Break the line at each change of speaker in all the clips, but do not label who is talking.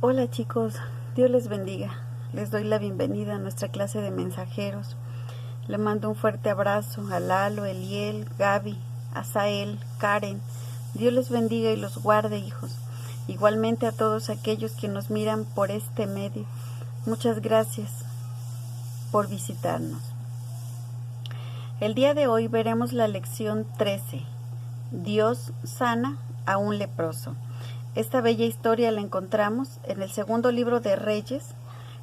Hola chicos, Dios les bendiga. Les doy la bienvenida a nuestra clase de mensajeros. Le mando un fuerte abrazo a Lalo, Eliel, Gaby, Asael, Karen. Dios les bendiga y los guarde, hijos. Igualmente a todos aquellos que nos miran por este medio. Muchas gracias por visitarnos. El día de hoy veremos la lección 13. Dios sana a un leproso. Esta bella historia la encontramos en el segundo libro de Reyes,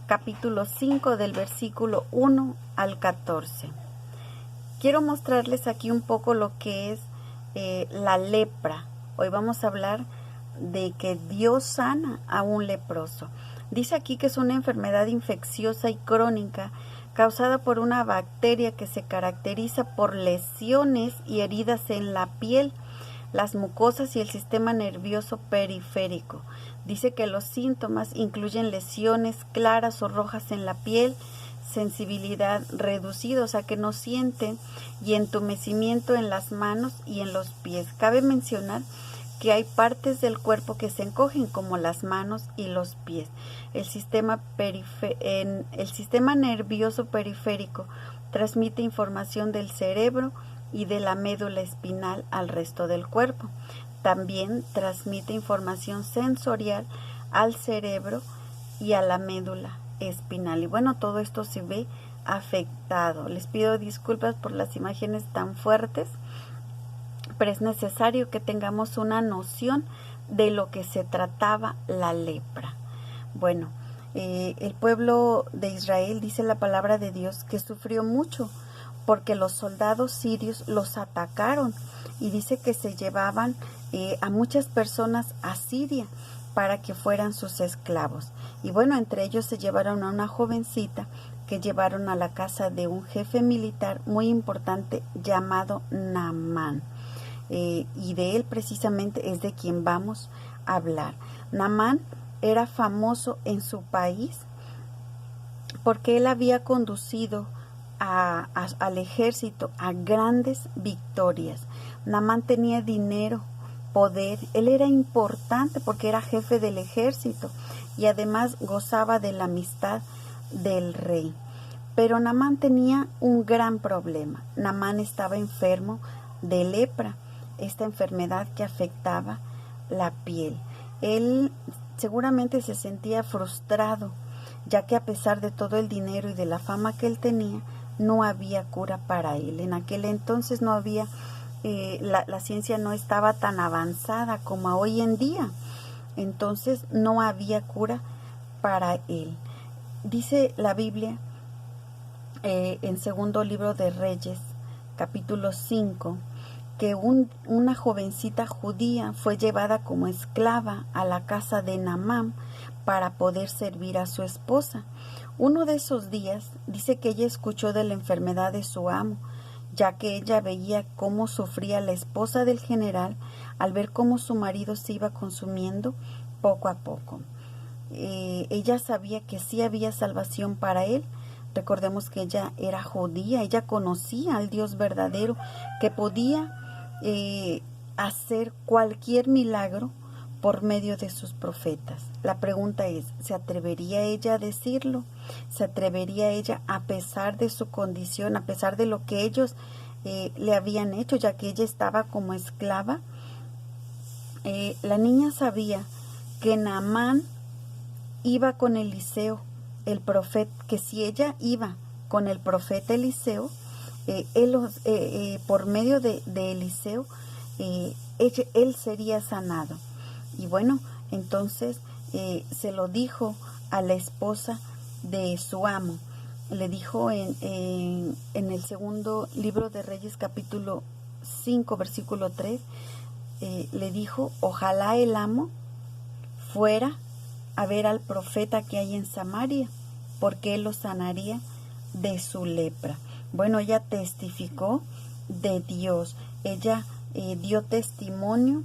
capítulo 5, del versículo 1 al 14. Quiero mostrarles aquí un poco lo que es la lepra. Hoy vamos a hablar de que Dios sana a un leproso. Dice aquí que es una enfermedad infecciosa y crónica causada por una bacteria que se caracteriza por lesiones y heridas en la piel, las mucosas y el sistema nervioso periférico. Dice que los síntomas incluyen lesiones claras o rojas en la piel, sensibilidad reducida, o sea que no sienten, y entumecimiento en las manos y en los pies. Cabe mencionar que hay partes del cuerpo que se encogen, como las manos y los pies. El sistema nervioso periférico transmite información del cerebro y de la médula espinal al resto del cuerpo. También transmite información sensorial al cerebro y a la médula espinal. Y bueno, todo esto se ve afectado. Les pido disculpas por las imágenes tan fuertes, pero es necesario que tengamos una noción de lo que se trataba la lepra. Bueno, el pueblo de Israel, dice la palabra de Dios, que sufrió mucho porque los soldados sirios los atacaron, y dice que se llevaban a muchas personas a Siria para que fueran sus esclavos. Y bueno, entre ellos se llevaron a una jovencita que llevaron a la casa de un jefe militar muy importante llamado Naamán. Y de él precisamente es de quien vamos a hablar. Naamán era famoso en su país porque él había conducido al ejército a grandes victorias. Naamán tenía dinero, poder, él era importante porque era jefe del ejército y además gozaba de la amistad del rey. Pero Naamán tenía un gran problema. Naamán estaba enfermo de lepra, esta enfermedad que afectaba la piel. Él seguramente se sentía frustrado, ya que a pesar de todo el dinero y de la fama que él tenía, no había cura para él. En aquel entonces no había, la ciencia no estaba tan avanzada como hoy en día. Entonces no había cura para él. Dice la Biblia en segundo libro de Reyes, capítulo 5, que una jovencita judía fue llevada como esclava a la casa de Naamán para poder servir a su esposa. Uno de esos días dice que ella escuchó de la enfermedad de su amo, ya que ella veía cómo sufría la esposa del general al ver cómo su marido se iba consumiendo poco a poco. Ella sabía que sí había salvación para él. Recordemos que ella era judía, ella conocía al Dios verdadero que podía hacer cualquier milagro por medio de sus profetas. La pregunta es, ¿se atrevería ella a decirlo? ¿Se atrevería ella a pesar de su condición, a pesar de lo que ellos le habían hecho, ya que ella estaba como esclava? La niña sabía que Naamán iba con Eliseo, el profeta, que si ella iba con el profeta Eliseo, por medio de Eliseo, él sería sanado. Y bueno, entonces se lo dijo a la esposa de su amo. Le dijo en el segundo libro de Reyes, capítulo 5, versículo 3, le dijo, ojalá el amo fuera a ver al profeta que hay en Samaria, porque él lo sanaría de su lepra. Bueno, ella testificó de Dios, ella dio testimonio,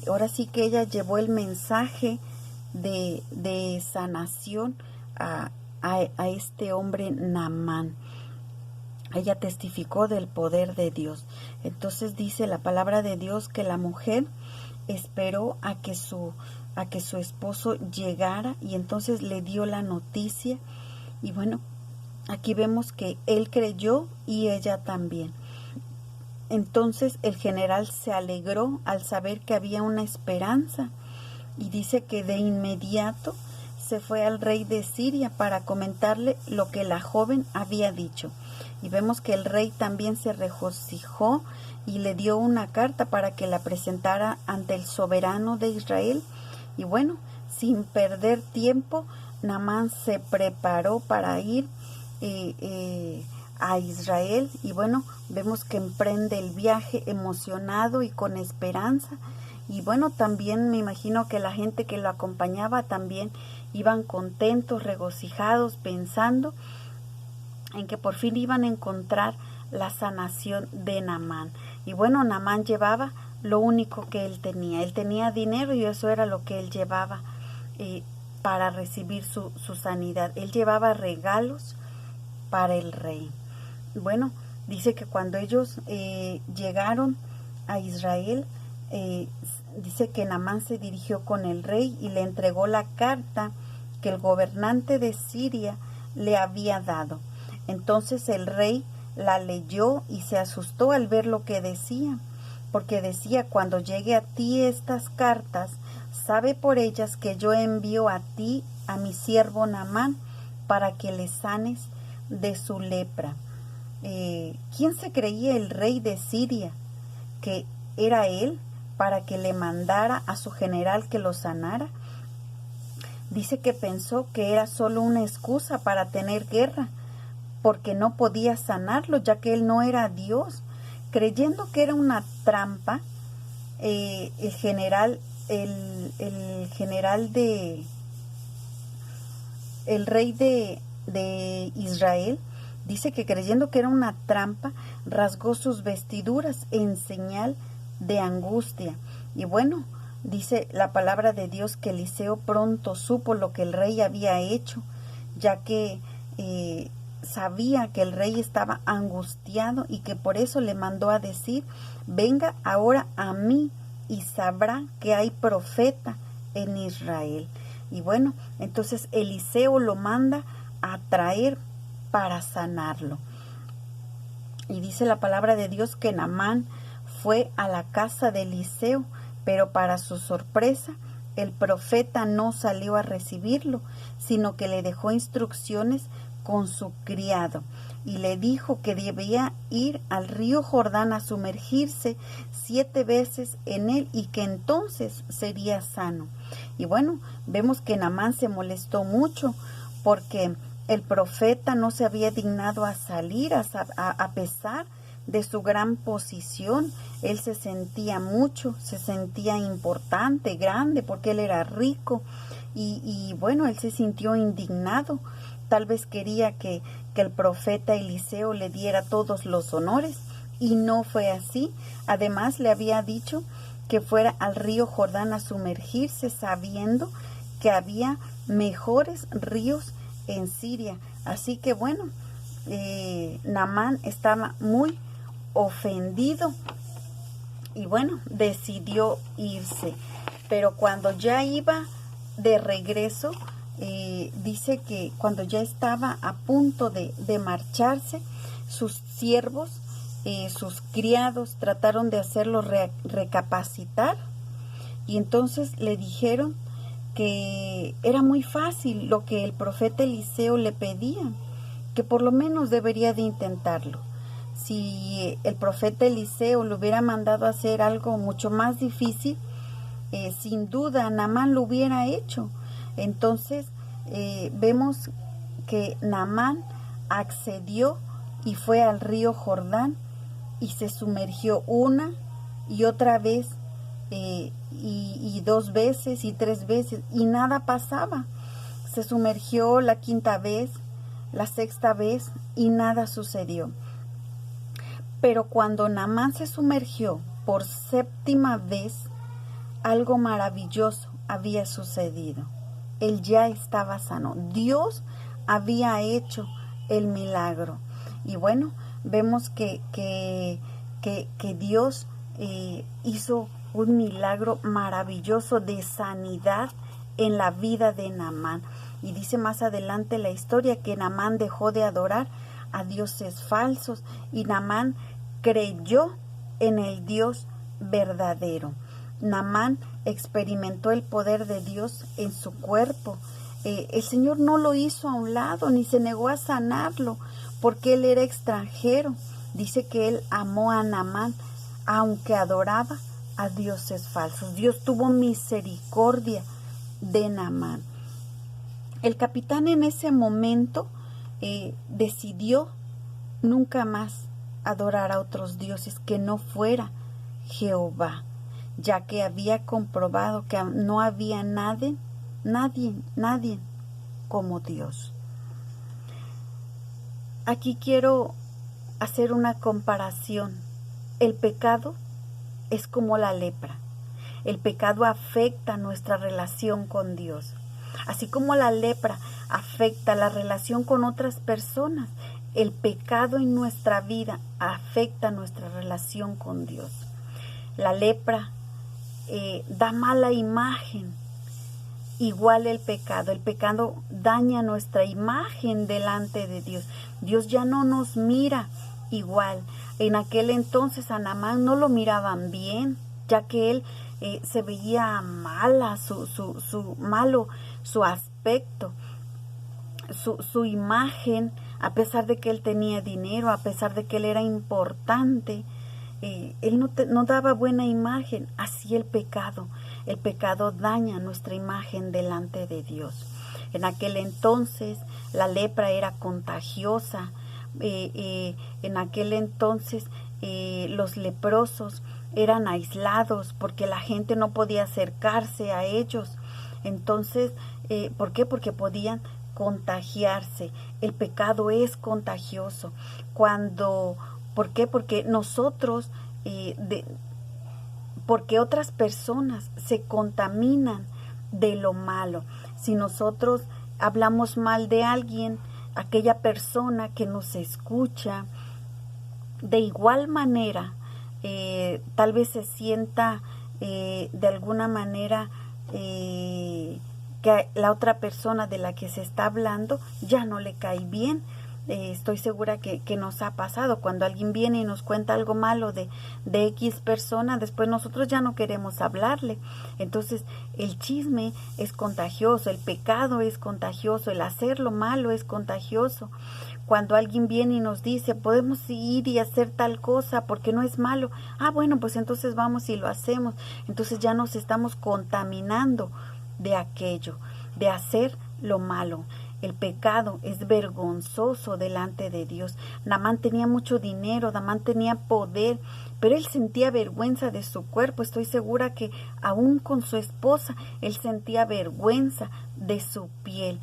ahora sí que ella llevó el mensaje de sanación a este hombre Naamán. Ella testificó del poder de Dios. Entonces dice la palabra de Dios que la mujer esperó a a que su esposo llegara, y entonces le dio la noticia. Y bueno, aquí vemos que él creyó y ella también. Entonces el general se alegró al saber que había una esperanza, y dice que de inmediato se fue al rey de Siria para comentarle lo que la joven había dicho. Y vemos que el rey también se regocijó y le dio una carta para que la presentara ante el soberano de Israel. Y bueno, sin perder tiempo, Naamán se preparó para ir a Israel, y bueno, vemos que emprende el viaje emocionado y con esperanza. Y bueno, también me imagino que la gente que lo acompañaba también iban contentos, regocijados, pensando en que por fin iban a encontrar la sanación de Naamán. Y bueno, Naamán llevaba lo único que él tenía. Él tenía dinero, y eso era lo que él llevaba para recibir su sanidad. Él llevaba regalos para el rey. Bueno, dice que cuando ellos llegaron a Israel, dice que Naamán se dirigió con el rey y le entregó la carta que el gobernante de Siria le había dado. Entonces el rey la leyó y se asustó al ver lo que decía, porque decía: cuando llegue a ti estas cartas, sabe por ellas que yo envío a ti a mi siervo Naamán para que le sanes de su lepra. ¿Quién se creía el rey de Siria que era él para que le mandara a su general que lo sanara? Dice que pensó que era solo una excusa para tener guerra, porque no podía sanarlo, ya que él no era Dios. Creyendo que era una trampa, el rey de Israel, dice que creyendo que era una trampa, rasgó sus vestiduras en señal de angustia. Y bueno, dice la palabra de Dios que Eliseo pronto supo lo que el rey había hecho, ya que sabía que el rey estaba angustiado, y que por eso le mandó a decir: venga ahora a mí y sabrá que hay profeta en Israel. Y bueno, entonces Eliseo lo manda a traer para sanarlo. Y dice la palabra de Dios que Naamán fue a la casa de Eliseo, pero para su sorpresa, el profeta no salió a recibirlo, sino que le dejó instrucciones con su criado, y le dijo que debía ir al río Jordán a sumergirse 7 veces en él, y que entonces sería sano. Y bueno, vemos que Naamán se molestó mucho, porque el profeta no se había dignado a salir a pesar de su gran posición. Él se sentía importante, grande, porque él era rico, y bueno, él se sintió indignado. Tal vez quería que el profeta Eliseo le diera todos los honores, y no fue así. Además, le había dicho que fuera al río Jordán a sumergirse, sabiendo que había mejores ríos en Siria. Así que bueno, Naamán estaba muy ofendido, y bueno, decidió irse. Pero cuando ya iba de regreso, dice que cuando ya estaba a punto de marcharse, sus siervos, sus criados, trataron de hacerlo recapacitar, y entonces le dijeron que era muy fácil lo que el profeta Eliseo le pedía, que por lo menos debería de intentarlo. Si el profeta Eliseo le hubiera mandado a hacer algo mucho más difícil, sin duda Naamán lo hubiera hecho. Entonces vemos que Naamán accedió y fue al río Jordán y se sumergió una y otra vez, y 2 veces y 3 veces, y nada pasaba. Se sumergió la 5ª vez, la 6ª vez, y nada sucedió. Pero cuando Naamán se sumergió por 7ª vez, algo maravilloso había sucedido. Él ya estaba sano. Dios había hecho el milagro. Y bueno, vemos que Dios hizo un milagro maravilloso de sanidad en la vida de Naamán. Y dice más adelante la historia que Naamán dejó de adorar a dioses falsos y Naamán creyó en el Dios verdadero. Naamán experimentó el poder de Dios en su cuerpo. El Señor no lo hizo a un lado ni se negó a sanarlo porque él era extranjero. Dice que él amó a Naamán aunque adoraba a dioses falsos. Dios tuvo misericordia de Naamán. El capitán en ese momento decidió nunca más adorar a otros dioses que no fuera Jehová, ya que había comprobado que no había nadie como Dios. Aquí quiero hacer una comparación. El pecado es como la lepra. El pecado afecta nuestra relación con Dios. Así como la lepra afecta la relación con otras personas, el pecado en nuestra vida afecta nuestra relación con Dios. La lepra da mala imagen, igual el pecado daña nuestra imagen delante de Dios. Dios ya no nos mira igual. En aquel entonces a Naamán no lo miraban bien, ya que él se veía mala, su aspecto, su imagen, a pesar de que él tenía dinero, a pesar de que él era importante, él no daba buena imagen. Así el pecado daña nuestra imagen delante de Dios. En aquel entonces la lepra era contagiosa. En aquel entonces los leprosos eran aislados porque la gente no podía acercarse a ellos. Entonces, ¿por qué? Porque podían contagiarse. El pecado es contagioso. ¿Por qué? Porque nosotros, porque otras personas se contaminan de lo malo. Si nosotros hablamos mal de alguien, aquella persona que nos escucha, de igual manera, tal vez se sienta de alguna manera que la otra persona de la que se está hablando ya no le cae bien. Estoy segura que nos ha pasado cuando alguien viene y nos cuenta algo malo de X persona, después nosotros ya no queremos hablarle. Entonces el chisme es contagioso, el pecado es contagioso, el hacer lo malo es contagioso. Cuando alguien viene y nos dice, podemos ir y hacer tal cosa porque no es malo. Bueno, pues entonces vamos y lo hacemos. Entonces ya nos estamos contaminando de aquello, de hacer lo malo. El pecado es vergonzoso delante de Dios. Naamán tenía mucho dinero, Naamán tenía poder, pero él sentía vergüenza de su cuerpo. Estoy segura que aún con su esposa, él sentía vergüenza de su piel.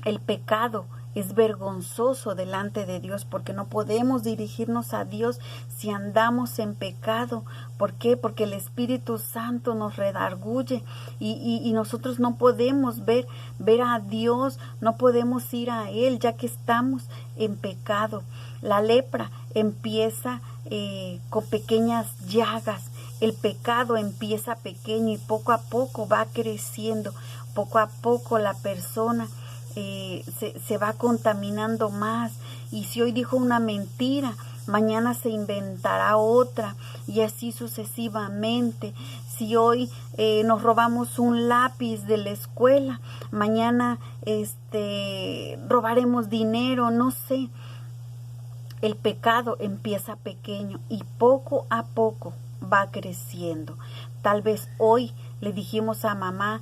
El pecado es vergonzoso delante de Dios porque no podemos dirigirnos a Dios si andamos en pecado. ¿Por qué? Porque el Espíritu Santo nos redarguye y nosotros no podemos ver a Dios, no podemos ir a Él ya que estamos en pecado. La lepra empieza con pequeñas llagas. El pecado empieza pequeño y poco a poco va creciendo. Poco a poco la persona se va contaminando más, y si hoy dijo una mentira, mañana se inventará otra, y así sucesivamente. Si hoy nos robamos un lápiz de la escuela, mañana robaremos dinero, no sé. El pecado empieza pequeño y poco a poco va creciendo. Tal vez hoy le dijimos a mamá,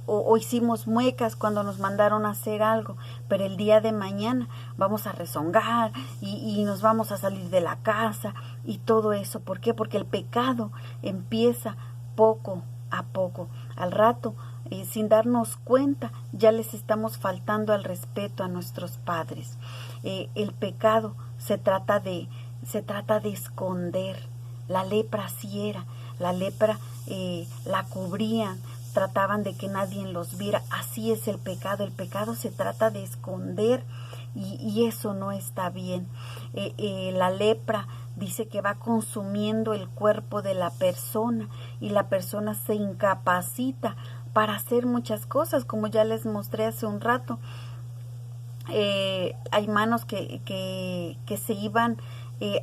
o hicimos muecas cuando nos mandaron a hacer algo, pero el día de mañana vamos a rezongar y nos vamos a salir de la casa y todo eso. ¿Por qué? Porque el pecado empieza poco a poco. Al rato, sin darnos cuenta, ya les estamos faltando al respeto a nuestros padres. El pecado se trata de esconder. La lepra así era. La lepra la cubrían, trataban de que nadie los viera. Así es el pecado. El pecado se trata de esconder y eso no está bien. La lepra dice que va consumiendo el cuerpo de la persona y la persona se incapacita para hacer muchas cosas, como ya les mostré hace un rato. Hay manos que se iban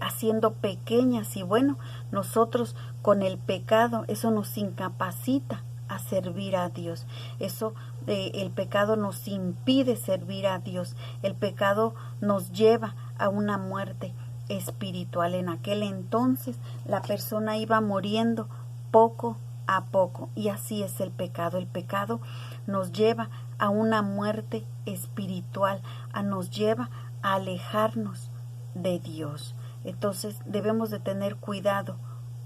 haciendo pequeñas, y bueno, nosotros con el pecado, eso nos incapacita a servir a Dios. Eso, el pecado nos impide servir a Dios. El pecado nos lleva a una muerte espiritual. En aquel entonces la persona iba muriendo poco a poco, y así es el pecado. El pecado nos lleva a una muerte espiritual, nos lleva a alejarnos de Dios. Entonces debemos de tener cuidado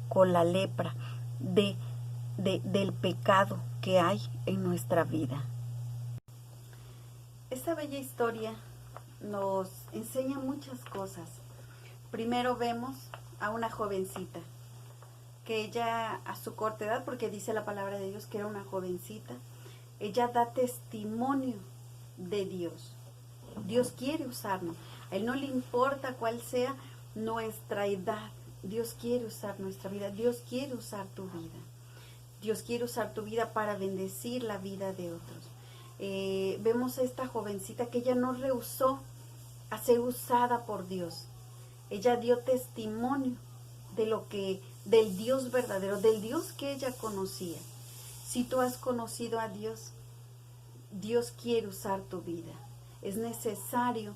con la lepra del pecado que hay en nuestra vida. Esta bella historia nos enseña muchas cosas. Primero vemos a una jovencita, que ella a su corta edad, porque dice la palabra de Dios que era una jovencita, ella da testimonio de Dios. Dios quiere usarnos. A Él no le importa cuál sea nuestra edad. Dios quiere usar nuestra vida. Dios quiere usar tu vida. Dios quiere usar tu vida para bendecir la vida de otros. Vemos a esta jovencita que ella no rehusó a ser usada por Dios. Ella dio testimonio del Dios verdadero, del Dios que ella conocía. Si tú has conocido a Dios, Dios quiere usar tu vida. Es necesario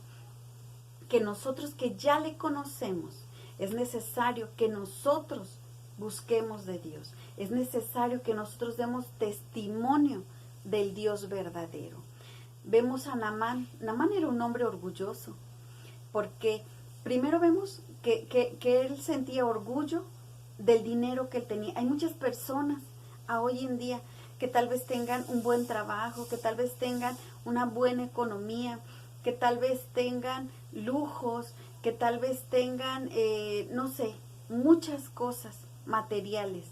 que nosotros que ya le conocemos, es necesario que nosotros busquemos de Dios. Es necesario que nosotros demos testimonio del Dios verdadero. Vemos a Naamán. Naamán era un hombre orgulloso, porque primero vemos que él sentía orgullo del dinero que él tenía. Hay muchas personas hoy en día que tal vez tengan un buen trabajo, que tal vez tengan una buena economía, que tal vez tengan lujos, que tal vez tengan, no sé, muchas cosas materiales,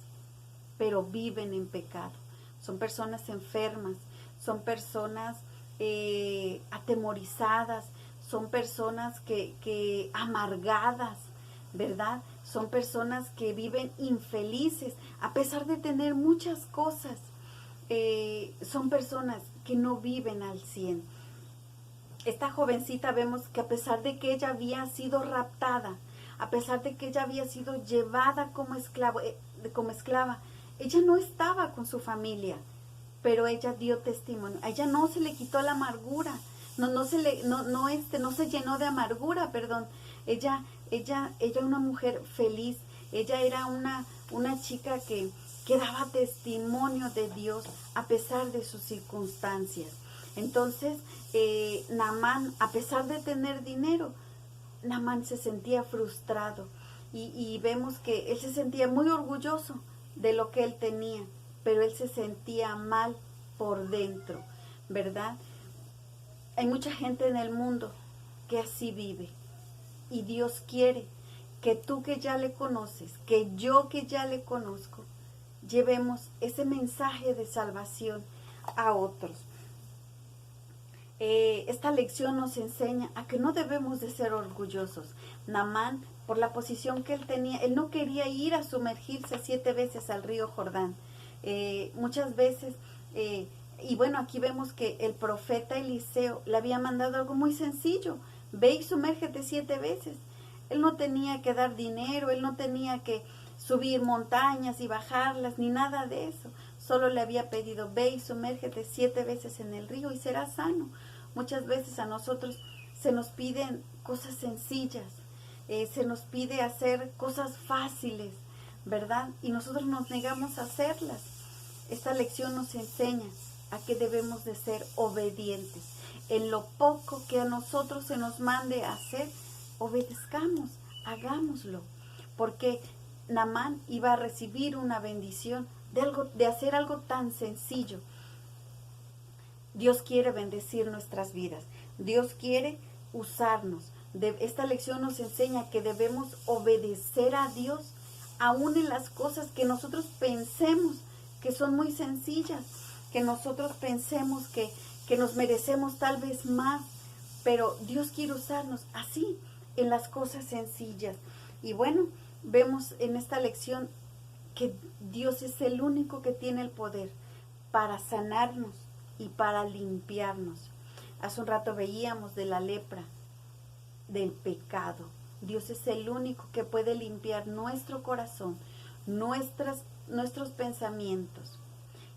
pero viven en pecado. Son personas enfermas, son personas atemorizadas, son personas que amargadas, ¿verdad? Son personas que viven infelices a pesar de tener muchas cosas. Son personas que no viven al 100. Esta jovencita vemos que a pesar de que ella había sido raptada, a pesar de que ella había sido llevada como esclava, ella no estaba con su familia, pero ella dio testimonio. A ella no se le quitó la amargura, no se llenó de amargura, perdón. Ella era una mujer feliz. Ella era una chica que daba testimonio de Dios a pesar de sus circunstancias. Entonces, Naamán, a pesar de tener dinero, Naamán se sentía frustrado, y vemos que él se sentía muy orgulloso de lo que él tenía, pero él se sentía mal por dentro, ¿verdad? Hay mucha gente en el mundo que así vive, y Dios quiere que tú que ya le conoces, que yo que ya le conozco, llevemos ese mensaje de salvación a otros. Esta lección nos enseña a que no debemos de ser orgullosos. Naamán, por la posición que él tenía, él no quería ir a sumergirse 7 veces al río Jordán. Muchas veces, y bueno, aquí vemos que el profeta Eliseo le había mandado algo muy sencillo: ve y sumérgete 7 veces. Él no tenía que dar dinero, él no tenía que subir montañas y bajarlas, ni nada de eso. Solo le había pedido: ve y sumérgete 7 veces en el río y serás sano. Muchas veces a nosotros se nos piden cosas sencillas, se nos pide hacer cosas fáciles, ¿verdad? Y nosotros nos negamos a hacerlas. Esta lección nos enseña a que debemos de ser obedientes. En lo poco que a nosotros se nos mande a hacer, obedezcamos, hagámoslo, porque Naamán iba a recibir una bendición de hacer algo tan sencillo. Dios quiere bendecir nuestras vidas. Dios quiere usarnos. Esta lección nos enseña que debemos obedecer a Dios, aún en las cosas que nosotros pensemos que son muy sencillas, que nosotros pensemos que nos merecemos tal vez más, pero Dios quiere usarnos así, en las cosas sencillas. Y bueno, vemos en esta lección que Dios es el único que tiene el poder para sanarnos y para limpiarnos. Hace un rato veíamos de la lepra, del pecado. Dios es el único que puede limpiar nuestro corazón, nuestros pensamientos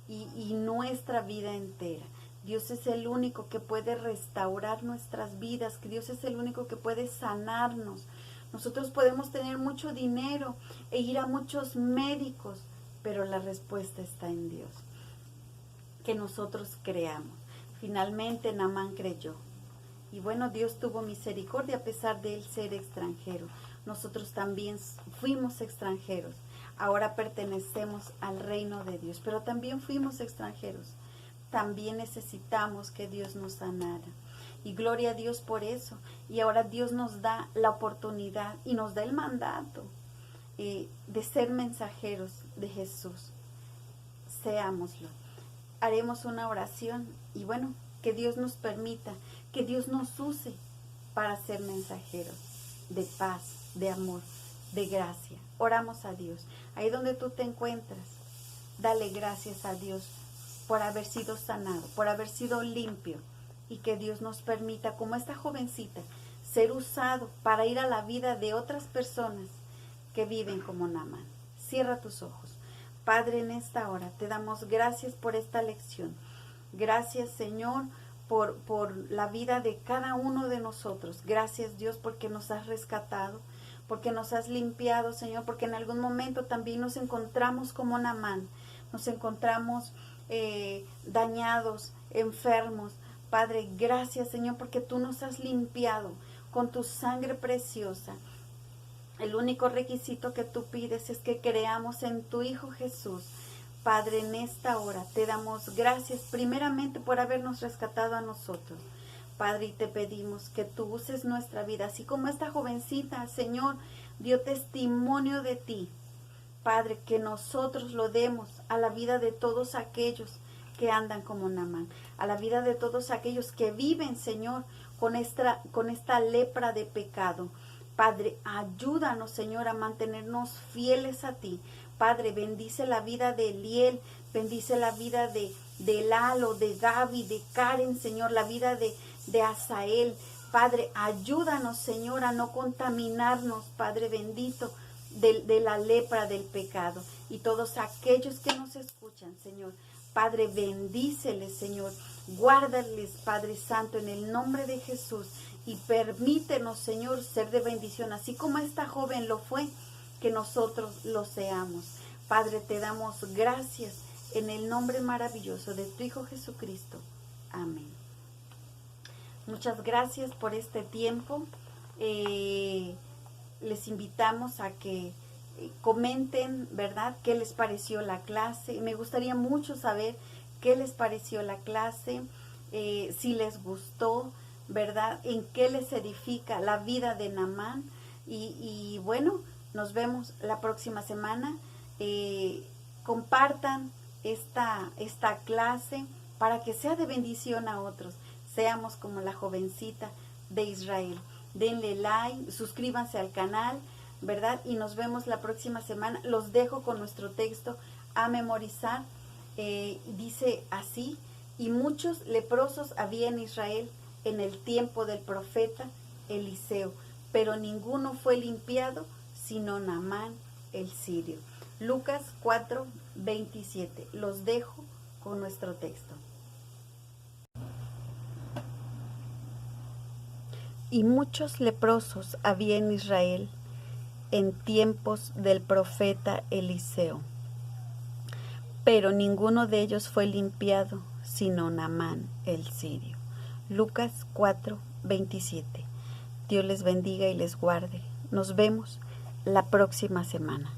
y nuestra vida entera. Dios es el único que puede restaurar nuestras vidas, que Dios es el único que puede sanarnos. Nosotros podemos tener mucho dinero e ir a muchos médicos, pero la respuesta está en Dios. Que nosotros creamos. Finalmente Naamán creyó. Y bueno, Dios tuvo misericordia a pesar de él ser extranjero. Nosotros también fuimos extranjeros. Ahora pertenecemos al reino de Dios, pero también fuimos extranjeros. También necesitamos que Dios nos sanara. Y gloria a Dios por eso. Y ahora Dios nos da la oportunidad y nos da el mandato de ser mensajeros de Jesús. Seámoslo. Haremos una oración y bueno, que Dios nos permita, que Dios nos use para ser mensajeros de paz, de amor, de gracia. Oramos a Dios. Ahí donde tú te encuentras, dale gracias a Dios por haber sido sanado, por haber sido limpio, y que Dios nos permita, como esta jovencita, ser usado para ir a la vida de otras personas que viven como Naamán. Cierra tus ojos. Padre, en esta hora te damos gracias por esta lección. Gracias, Señor, por la vida de cada uno de nosotros. Gracias, Dios, porque nos has rescatado, porque nos has limpiado, Señor, porque en algún momento también nos encontramos como Naamán. Nos encontramos dañados, enfermos. Padre, gracias, Señor, porque tú nos has limpiado con tu sangre preciosa. El único requisito que tú pides es que creamos en tu Hijo Jesús. Padre, en esta hora te damos gracias primeramente por habernos rescatado a nosotros. Padre, y te pedimos que tú uses nuestra vida, así como esta jovencita, Señor, dio testimonio de ti. Padre, que nosotros lo demos a la vida de todos aquellos que andan como Naamán, a la vida de todos aquellos que viven, Señor, con esta lepra de pecado. Padre, ayúdanos, Señor, a mantenernos fieles a ti. Padre, bendice la vida de Eliel, bendice la vida de Lalo, de Gaby, de Karen, Señor, la vida de Asael. Padre, ayúdanos, Señor, a no contaminarnos, Padre bendito, de la lepra del pecado. Y todos aquellos que nos escuchan, Señor, Padre, bendíceles, Señor, guárdales, Padre Santo, en el nombre de Jesús. Y permítenos, Señor, ser de bendición, así como esta joven lo fue, que nosotros lo seamos. Padre, te damos gracias en el nombre maravilloso de tu Hijo Jesucristo. Amén. Muchas gracias por este tiempo. Les invitamos a que comenten, ¿verdad?, qué les pareció la clase. Me gustaría mucho saber qué les pareció la clase, si les gustó, ¿verdad?, en qué les edifica la vida de Naamán. Y bueno, nos vemos la próxima semana. Compartan esta clase para que sea de bendición a otros. Seamos como la jovencita de Israel. Denle like, suscríbanse al canal, ¿verdad? Y nos vemos la próxima semana. Los dejo con nuestro texto a memorizar. Dice así: y muchos leprosos había en Israel en el tiempo del profeta Eliseo, pero ninguno fue limpiado sino Naamán el sirio. Lucas 4:27. Los dejo con nuestro texto. Y muchos leprosos había en Israel en tiempos del profeta Eliseo, pero ninguno de ellos fue limpiado sino Naamán el sirio. Lucas 4:27. Dios les bendiga y les guarde. Nos vemos la próxima semana.